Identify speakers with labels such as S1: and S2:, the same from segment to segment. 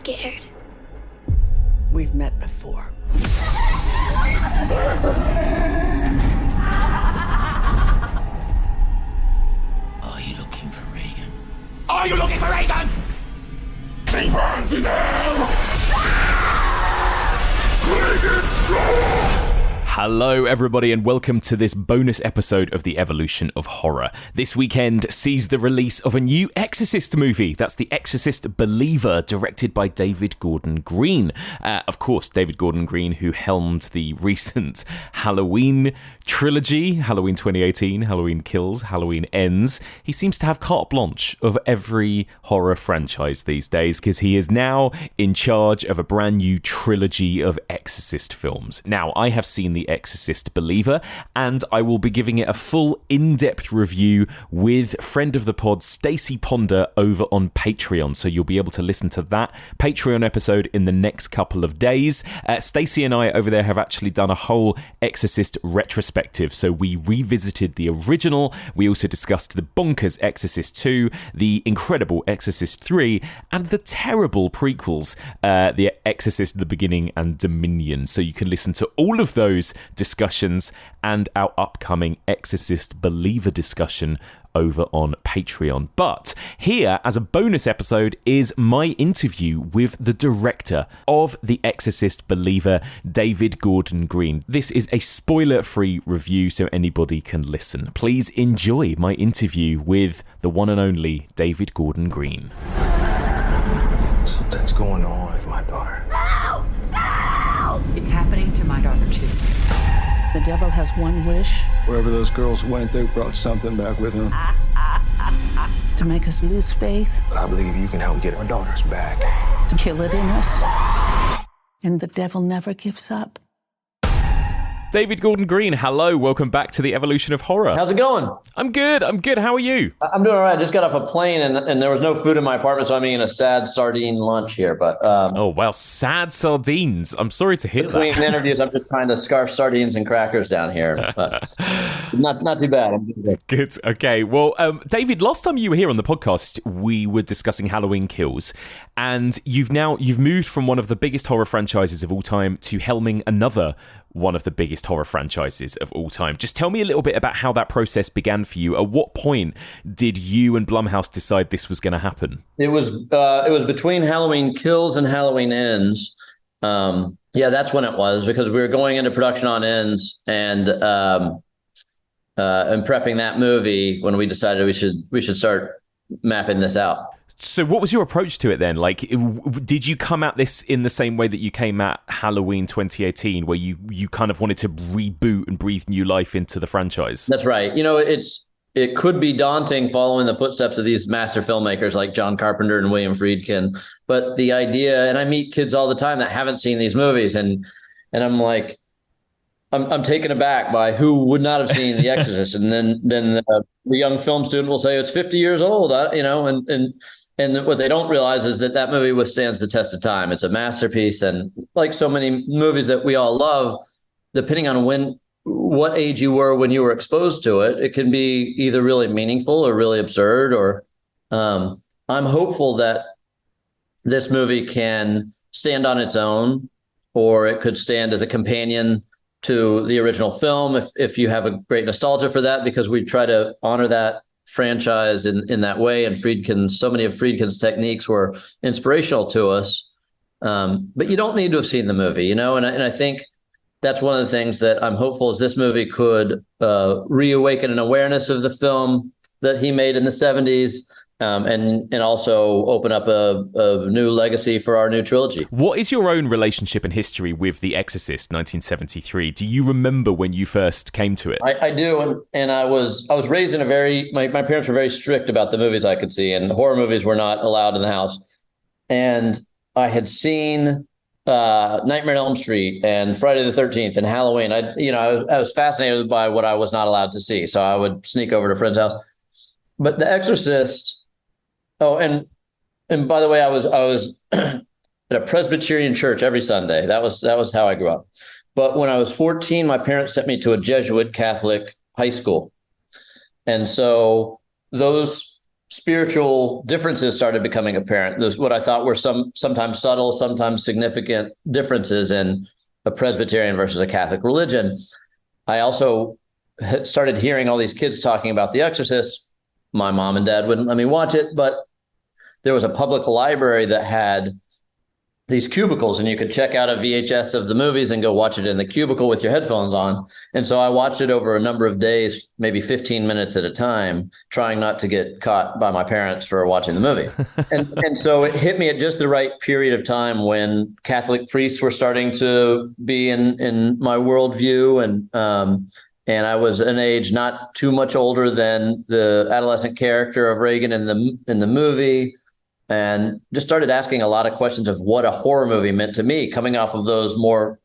S1: scared.
S2: We've met before.
S3: Are you looking for Regan?
S4: Are you looking for Regan? She burns in hell! Regan, strong!
S5: Hello, everybody, and welcome to this bonus episode of The Evolution of Horror. This weekend sees the release of a new Exorcist movie. That's The Exorcist Believer, directed by David Gordon Green. Of course, David Gordon Green, who helmed the recent Halloween trilogy, Halloween 2018, Halloween Kills, Halloween Ends. He seems to have carte blanche of every horror franchise these days, because he is now in charge of a brand new trilogy of Exorcist films. Now, I have seen The Exorcist Believer, and I will be giving it a full in-depth review with friend of the pod Stacey Ponder over on Patreon, so you'll be able to listen to that Patreon episode in the next couple of days. Stacey and I over there have actually done a whole Exorcist retrospective, so we revisited the original, we also discussed the bonkers Exorcist 2, the incredible Exorcist 3, and the terrible prequels, The Exorcist, The Beginning and Dominion, so you can listen to all of those discussions and our upcoming Exorcist Believer discussion over on Patreon. But here, as a bonus episode, is my interview with the director of The Exorcist Believer, David Gordon Green. This is a spoiler-free review, so anybody can listen. Please enjoy my interview with the one and only David Gordon Green.
S6: Something's going on with my daughter.
S1: No! No!
S7: It's happening to my daughter, too.
S2: The devil has one wish:
S6: Wherever those girls went, they brought something back with them.
S2: to make us lose faith,
S6: But I believe you can help get our daughters back.
S2: to kill it in us. And the devil never gives up.
S5: David Gordon Green, hello, welcome back to The Evolution of Horror.
S8: How's it going?
S5: I'm good, how are you?
S8: I'm doing all right. I just got off a plane and there was no food in my apartment, so I'm eating a sad sardine lunch here. But
S5: Oh, wow, sad sardines. I'm sorry to hear
S8: between
S5: that.
S8: interviews, I'm just trying to scarf sardines and crackers down here. But not too bad. I'm doing good.
S5: Good, okay. Well, David, last time you were here on the podcast, we were discussing Halloween Kills, and you've moved from one of the biggest horror franchises of all time to helming another one of the biggest horror franchises of all time. Just tell me a little bit about how that process began for you. At what point did you and Blumhouse decide this was going to happen?
S8: It was between Halloween Kills and Halloween Ends. Yeah, that's when it was, because we were going into production on Ends and prepping that movie when we decided we should start mapping this out.
S5: So what was your approach to it then? Like, did you come at this in the same way that you came at Halloween 2018, where you kind of wanted to reboot and breathe new life into the franchise?
S8: That's right. You know, it could be daunting following the footsteps of these master filmmakers like John Carpenter and William Friedkin. But the idea, and I meet kids all the time that haven't seen these movies, and I'm like, I'm taken aback by who would not have seen The Exorcist. And then the young film student will say it's 50 years old, and what they don't realize is that movie withstands the test of time. It's a masterpiece. And like so many movies that we all love, depending on what age you were when you were exposed to it, it can be either really meaningful or really absurd. Or I'm hopeful that this movie can stand on its own, or it could stand as a companion to the original film if you have a great nostalgia for that, because we try to honor that franchise in that way. And so many of Friedkin's techniques were inspirational to us. But you don't need to have seen the movie, you know, and I think that's one of the things that I'm hopeful is this movie could reawaken an awareness of the film that he made in the 70s. And also open up a new legacy for our new trilogy. What
S5: is your own relationship and history with The Exorcist 1973? Do you remember when you first came to it?
S8: I do, and I was raised in my parents were very strict about the movies I could see, and horror movies were not allowed in the house. And I had seen Nightmare on Elm Street and Friday the 13th and Halloween. I was fascinated by what I was not allowed to see, so I would sneak over to a friend's house. But The Exorcist. Oh, and by the way, I was at a Presbyterian church every Sunday. That was how I grew up. But when I was 14, my parents sent me to a Jesuit Catholic high school. And so those spiritual differences started becoming apparent. Those what I thought were sometimes subtle, sometimes significant differences in a Presbyterian versus a Catholic religion. I also started hearing all these kids talking about The Exorcist. My mom and dad wouldn't let me watch it, but there was a public library that had these cubicles, and you could check out a VHS of the movies and go watch it in the cubicle with your headphones on. And so I watched it over a number of days, maybe 15 minutes at a time, trying not to get caught by my parents for watching the movie. And so it hit me at just the right period of time when Catholic priests were starting to be in my worldview. And I was an age not too much older than the adolescent character of Reagan in the movie. And just started asking a lot of questions of what a horror movie meant to me, coming off of those more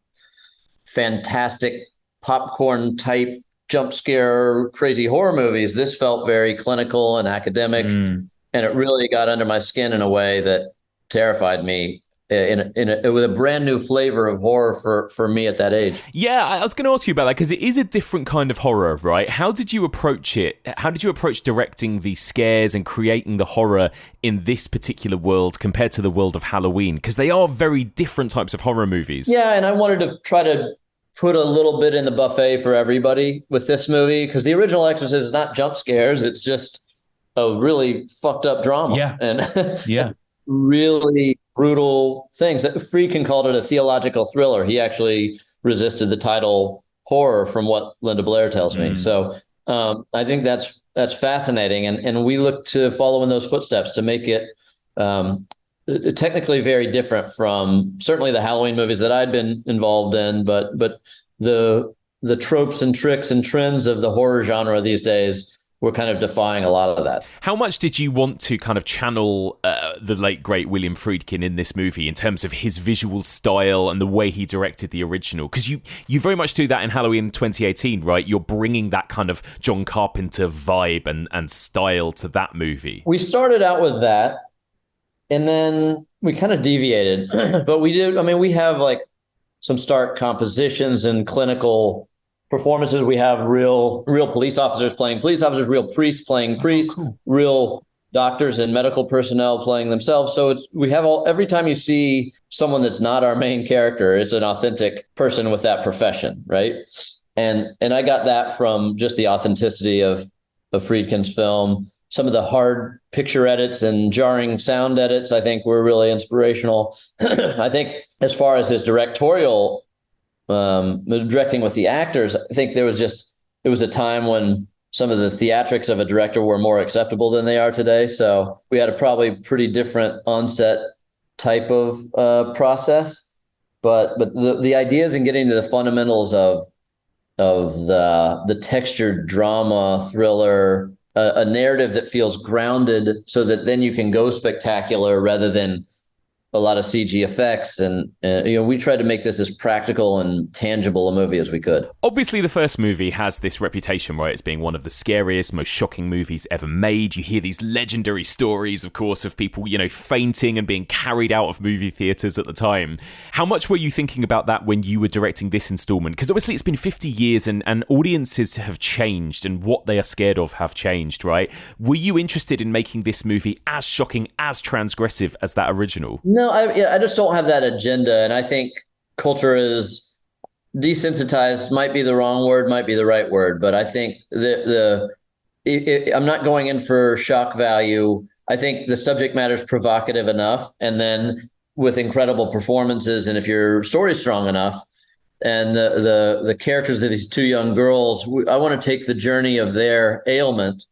S8: fantastic popcorn type jump scare crazy horror movies. This felt very clinical and academic, and it really got under my skin in a way that terrified me. With a brand new flavor of horror for me at that age.
S5: Yeah, I was going to ask you about that because it is a different kind of horror, right? How did you approach it? How did you approach directing the scares and creating the horror in this particular world compared to the world of Halloween? Because they are very different types of horror movies.
S8: Yeah, and I wanted to try to put a little bit in the buffet for everybody with this movie, because the original Exorcist is not jump scares. It's just a really fucked up drama.
S5: Yeah.
S8: And
S5: yeah.
S8: Really brutal things. Friedkin called it a theological thriller. He actually resisted the title horror, from what Linda Blair tells me. So I think that's fascinating. And we look to follow in those footsteps to make it technically very different from certainly the Halloween movies that I'd been involved in, but the tropes and tricks and trends of the horror genre these days, we're kind of defying a lot of that. How
S5: much did you want to kind of channel the late, great William Friedkin in this movie in terms of his visual style and the way he directed the original? Because you very much do that in Halloween 2018, right? You're bringing that kind of John Carpenter vibe and style to that movie.
S8: We started out with that, and then we kind of deviated. But we have like some stark compositions and clinical performances. We have real police officers playing police officers, real priests playing priests, real doctors and medical personnel playing themselves. So every time you see someone that's not our main character, it's an authentic person with that profession, right? And I got that from just the authenticity of Friedkin's film. Some of the hard picture edits and jarring sound edits, I think, were really inspirational. I think as far as his directorial directing with the actors, I think it was a time when some of the theatrics of a director were more acceptable than they are today. So we had a probably pretty different onset type of process, but the ideas in getting to the fundamentals of the textured drama thriller, a narrative that feels grounded, so that then you can go spectacular rather than a lot of CG effects, and we tried to make this as practical and tangible a movie as we could.
S5: Obviously, the first movie has this reputation, right, as being one of the scariest, most shocking movies ever made. You hear these legendary stories, of course, of people, fainting and being carried out of movie theaters at the time. How much were you thinking about that when you were directing this installment? Because obviously, it's been 50 years and audiences have changed, and what they are scared of have changed, right? Were you interested in making this movie as shocking, as transgressive as that original?
S8: No, I just don't have that agenda. And I think culture is desensitized, might be the wrong word, might be the right word. But I think I'm not going in for shock value. I think the subject matter is provocative enough. And then with incredible performances, and if your story's strong enough, and the characters of these two young girls, I want to take the journey of their ailment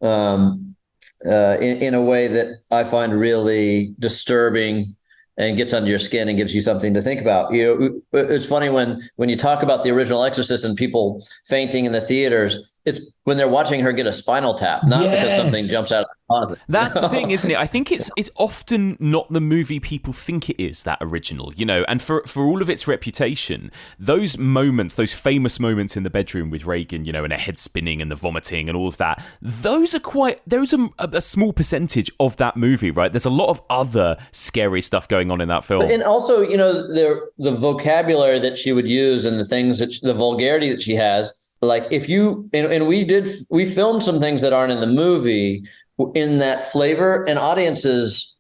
S8: in a way that I find really disturbing and gets under your skin and gives you something to think about. It's funny when you talk about the original Exorcist and people fainting in the theaters, it's when they're watching her get a spinal tap, not because something jumps out of the closet.
S5: That's the thing, isn't it? I think it's often not the movie people think it is, that original, and for all of its reputation, those moments, those famous moments in the bedroom with Reagan, and her head spinning and the vomiting and all of that, there's a small percentage of that movie, right? There's a lot of other scary stuff going on in that film.
S8: And also, the vocabulary that she would use and the vulgarity that she has. Like if you, and we filmed some things that aren't in the movie, in that flavor, and audiences,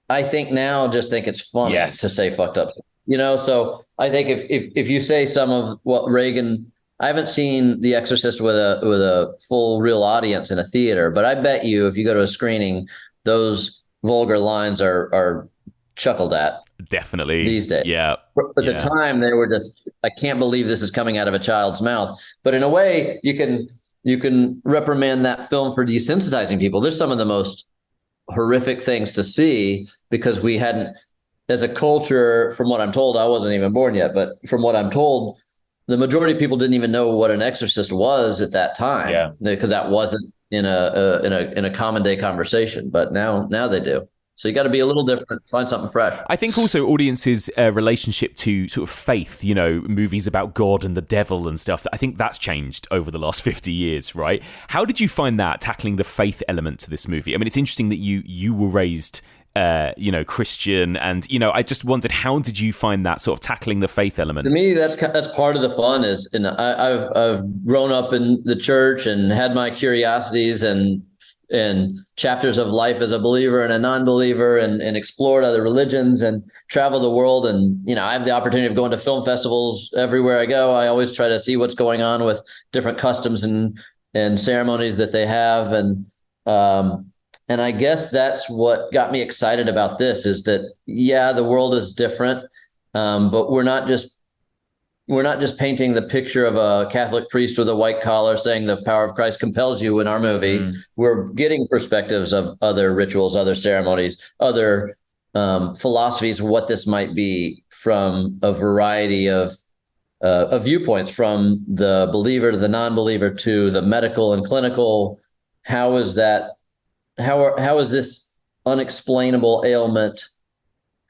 S8: I think now just think it's funny
S5: Yes.
S8: to say fucked up, So I think if you say some of what Reagan, I haven't seen The Exorcist with a full real audience in a theater, but I bet you if you go to a screening, those vulgar lines are chuckled at.
S5: Definitely
S8: these days.
S5: Yeah.
S8: But at the time, they were just, I can't believe this is coming out of a child's mouth. But in a way, you can reprimand that film for desensitizing people. There's some of the most horrific things to see because we hadn't, as a culture, from what I'm told, I wasn't even born yet, but from what I'm told, the majority of people didn't even know what an exorcist was at that time, because that wasn't in a common day conversation. But now they do. So you got to be a little different, find something fresh.
S5: I think also audiences' relationship to sort of faith, movies about God and the devil and stuff, I think that's changed over the last 50 years, right? How did you find that, tackling the faith element to this movie? I mean, it's interesting that you were raised, Christian, and, I just wondered, how did you find that sort of tackling the faith element?
S8: To me, that's part of the fun I've grown up in the church and had my curiosities and chapters of life as a believer and a non-believer and explored other religions and traveled the world. And, I have the opportunity of going to film festivals everywhere I go. I always try to see what's going on with different customs and ceremonies that they have. And I guess that's what got me excited about this is that, the world is different. But we're not just painting the picture of a Catholic priest with a white collar saying the power of Christ compels you in our movie. We're getting perspectives of other rituals, other ceremonies, other philosophies, what this might be from a variety of viewpoints, from the believer to the non-believer to the medical and clinical. How is this unexplainable ailment?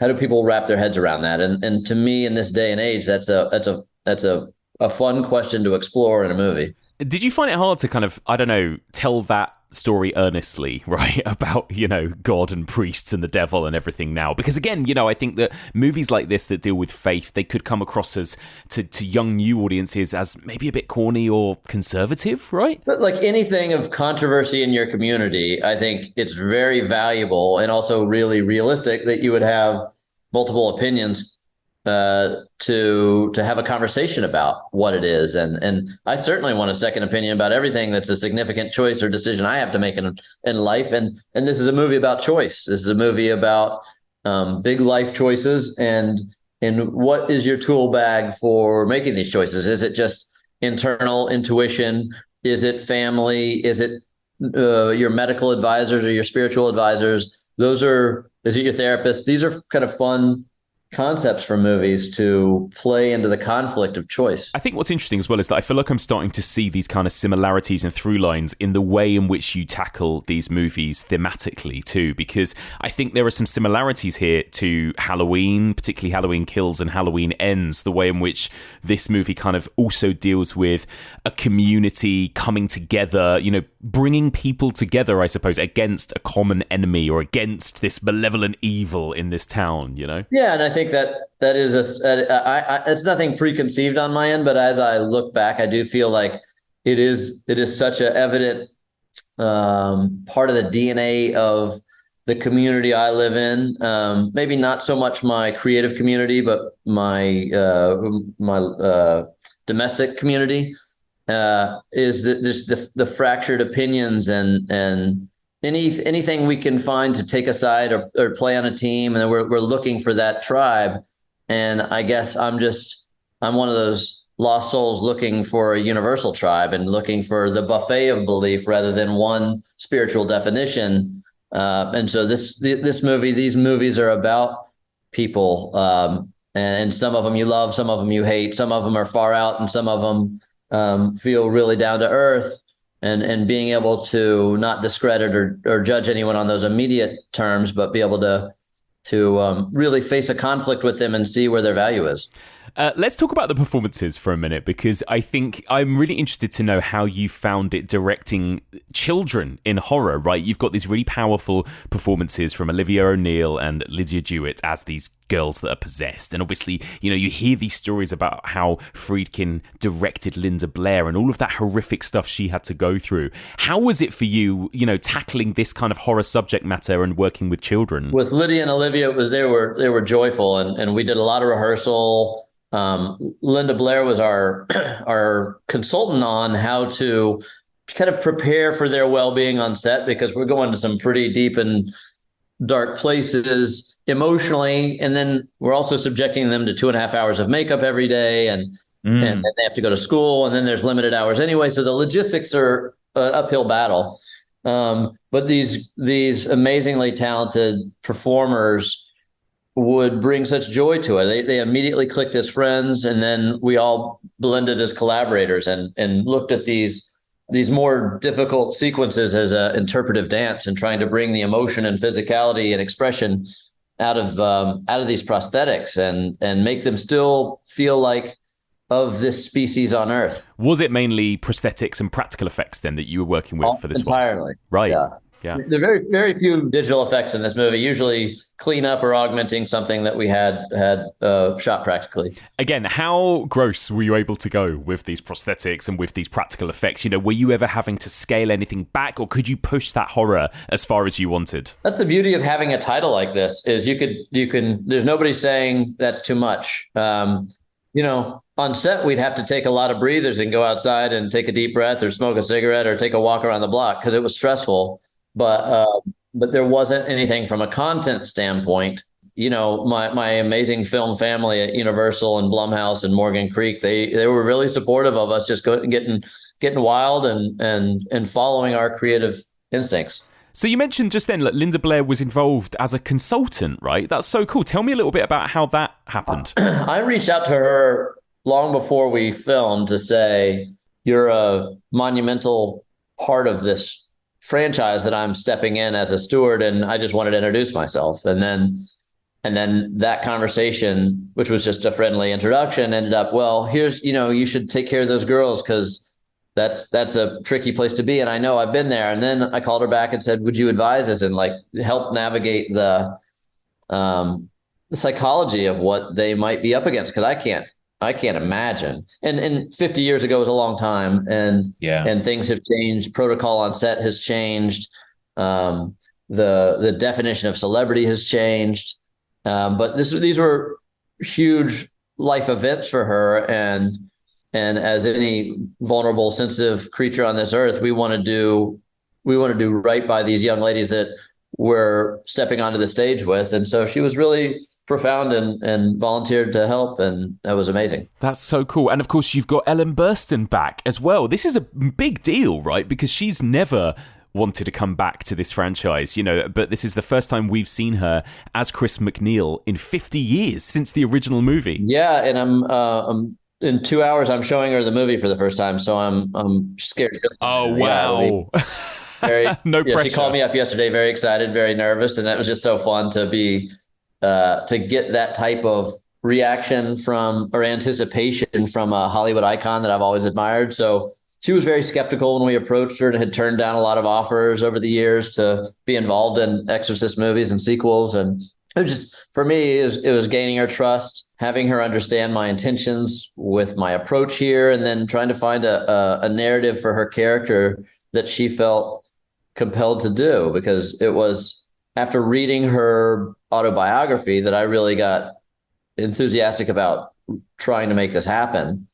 S8: How do people wrap their heads around that? And to me, in this day and age, that's a fun question to explore in a movie.
S5: Did you find it hard to kind of, I don't know, tell that story earnestly, right? About, God and priests and the devil and everything now? Because again, I think that movies like this that deal with faith, they could come across as to young new audiences as maybe a bit corny or conservative, right?
S8: But like anything of controversy in your community, I think it's very valuable and also really realistic that you would have multiple opinions to have a conversation about what it is. And I certainly want a second opinion about everything that's a significant choice or decision I have to make in life. And this is a movie about choice. This is a movie about big life choices and what is your tool bag for making these choices? Is it just internal intuition? Is it family? Is it your medical advisors or your spiritual advisors? Is it your therapist? These are kind of fun concepts for movies to play into the conflict of choice.
S5: I think what's interesting as well is that I feel like I'm starting to see these kind of similarities and through lines in the way in which you tackle these movies thematically too, because I think there are some similarities here to Halloween, particularly Halloween Kills and Halloween Ends, the way in which this movie kind of also deals with a community coming together, bringing people together, I suppose, against a common enemy or against this malevolent evil in this town,
S8: Yeah, and I think that is it's nothing preconceived on my end, but as I look back, I do feel like it is such an evident part of the DNA of the community I live in. Maybe not so much my creative community, but my domestic community. Is that the fractured opinions and anything we can find to take a side or play on a team, and then we're looking for that tribe. And I guess I'm one of those lost souls looking for a universal tribe and looking for the buffet of belief rather than one spiritual definition. And so these movies are about people, and some of them you love, some of them you hate, some of them are far out, and some of them feel really down to earth. And being able to not discredit or judge anyone on those immediate terms, but be able to really face a conflict with them and see where their value is.
S5: Let's talk about the performances for a minute, because I think I'm really interested to know how you found it directing children in horror, right? You've got these really powerful performances from Olivia O'Neill and Lydia Dewitt as these girls that are possessed. And obviously, you hear these stories about how Friedkin directed Linda Blair and all of that horrific stuff she had to go through. How was it for you, tackling this kind of horror subject matter and working with children?
S8: With Lydia and Olivia, they were joyful, and we did a lot of rehearsal. Linda Blair was our consultant on how to kind of prepare for their well-being on set, because we're going to some pretty deep and dark places emotionally. And then we're also subjecting them to 2.5 hours of makeup every day. And then they have to go to school, and then there's limited hours anyway. So the logistics are an uphill battle. But these amazingly talented performers would bring such joy to it. They immediately clicked as friends, and then we all blended as collaborators and looked at these more difficult sequences as an interpretive dance, and trying to bring the emotion and physicality and expression out of these prosthetics and make them still feel like of this species on Earth.
S5: Was it mainly prosthetics and practical effects then that you were working with for this
S8: entirely?
S5: Right.
S8: Yeah. There are very, very few digital effects in this movie, usually clean up or augmenting something that we had shot practically.
S5: Again, how gross were you able to go with these prosthetics and with these practical effects? Were you ever having to scale anything back, or could you push that horror as far as you wanted?
S8: That's the beauty of having a title like this, is you can, there's nobody saying that's too much. On set, we'd have to take a lot of breathers and go outside and take a deep breath or smoke a cigarette or take a walk around the block, because it was stressful. But there wasn't anything from a content standpoint. My amazing film family at Universal and Blumhouse and Morgan Creek, they were really supportive of us just getting wild and following our creative instincts.
S5: So you mentioned just then that Linda Blair was involved as a consultant, right? That's so cool. Tell me a little bit about how that happened.
S8: I reached out to her long before we filmed to say, you're a monumental part of this franchise that I'm stepping in as a steward, and I just wanted to introduce myself. And then that conversation, which was just a friendly introduction, ended up, well, here's, you should take care of those girls, because that's a tricky place to be. And I know, I've been there. And then I called her back and said, would you advise us and help navigate the psychology of what they might be up against? Because I can't imagine. And 50 years ago was a long time, and things have changed. Protocol on set has changed. The definition of celebrity has changed. But these were huge life events for her, and as any vulnerable, sensitive creature on this earth, we want to do right by these young ladies that we're stepping onto the stage with. And so she was really profound and volunteered to help, and that was amazing.
S5: That's so cool. And of course, you've got Ellen Burston back as well. This is a big deal, right? Because she's never wanted to come back to this franchise, but this is the first time we've seen her as Chris McNeil in 50 years since the original movie.
S8: Yeah, and I'm in 2 hours I'm showing her the movie for the first time, so I'm scared.
S5: Oh wow. No pressure.
S8: She called me up yesterday, very excited, very nervous, and that was just so fun to be to get that type of reaction from, or anticipation from, a Hollywood icon that I've always admired. So she was very skeptical when we approached her, and had turned down a lot of offers over the years to be involved in Exorcist movies and sequels. And it was just, for me, it was gaining her trust, having her understand my intentions with my approach here, and then trying to find a narrative for her character that she felt compelled to do, because it was after reading her autobiography that I really got enthusiastic about trying to make this happen,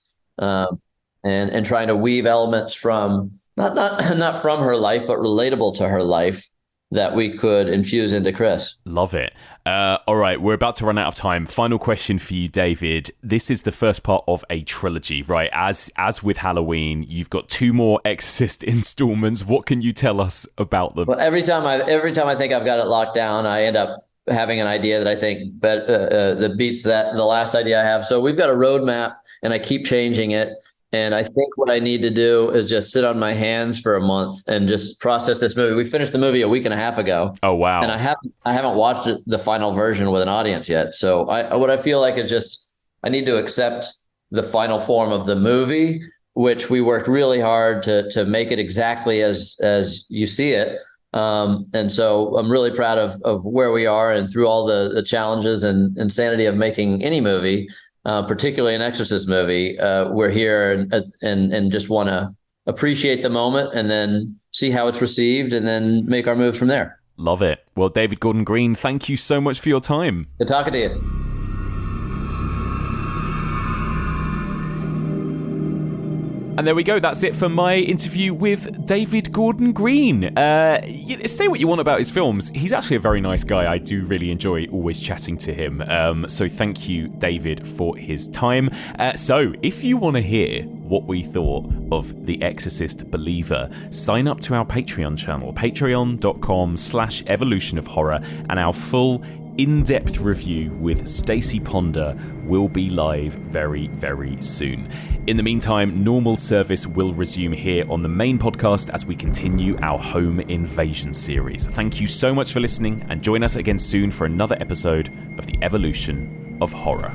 S8: and trying to weave elements from not from her life, but relatable to her life, that we could infuse into Chris.
S5: Love it. All right, we're about to run out of time. Final question for you, David. This is the first part of a trilogy, right? As with Halloween, you've got 2 more Exorcist installments. What can you tell us about them?
S8: Well, every time I think I've got it locked down, I end up having an idea that I think that beats the last idea I have. So we've got a roadmap, and I keep changing it. And I think what I need to do is just sit on my hands for a month and just process this movie. We finished the movie a week and a half ago.
S5: Oh, wow.
S8: And I haven't watched the final version with an audience yet. So what I feel like is just I need to accept the final form of the movie, which we worked really hard to make it exactly as you see it. And so I'm really proud of where we are, and through all the challenges and insanity of making any movie, particularly an Exorcist movie, we're here and just want to appreciate the moment and then see how it's received and then make our move from there.
S5: Love it. Well, David Gordon Green, thank you so much for your time.
S8: Good talking to you.
S5: And there we go. That's it for my interview with David Gordon Green. Say what you want about his films. He's actually a very nice guy. I do really enjoy always chatting to him. So thank you, David, for his time. So if you want to hear what we thought of The Exorcist Believer, sign up to our Patreon channel, patreon.com/evolution of horror, and our full in-depth review with Stacey Ponder will be live very, very soon. In the meantime, normal service will resume here on the main podcast as we continue our home invasion series. Thank you so much for listening, and join us again soon for another episode of The Evolution of Horror.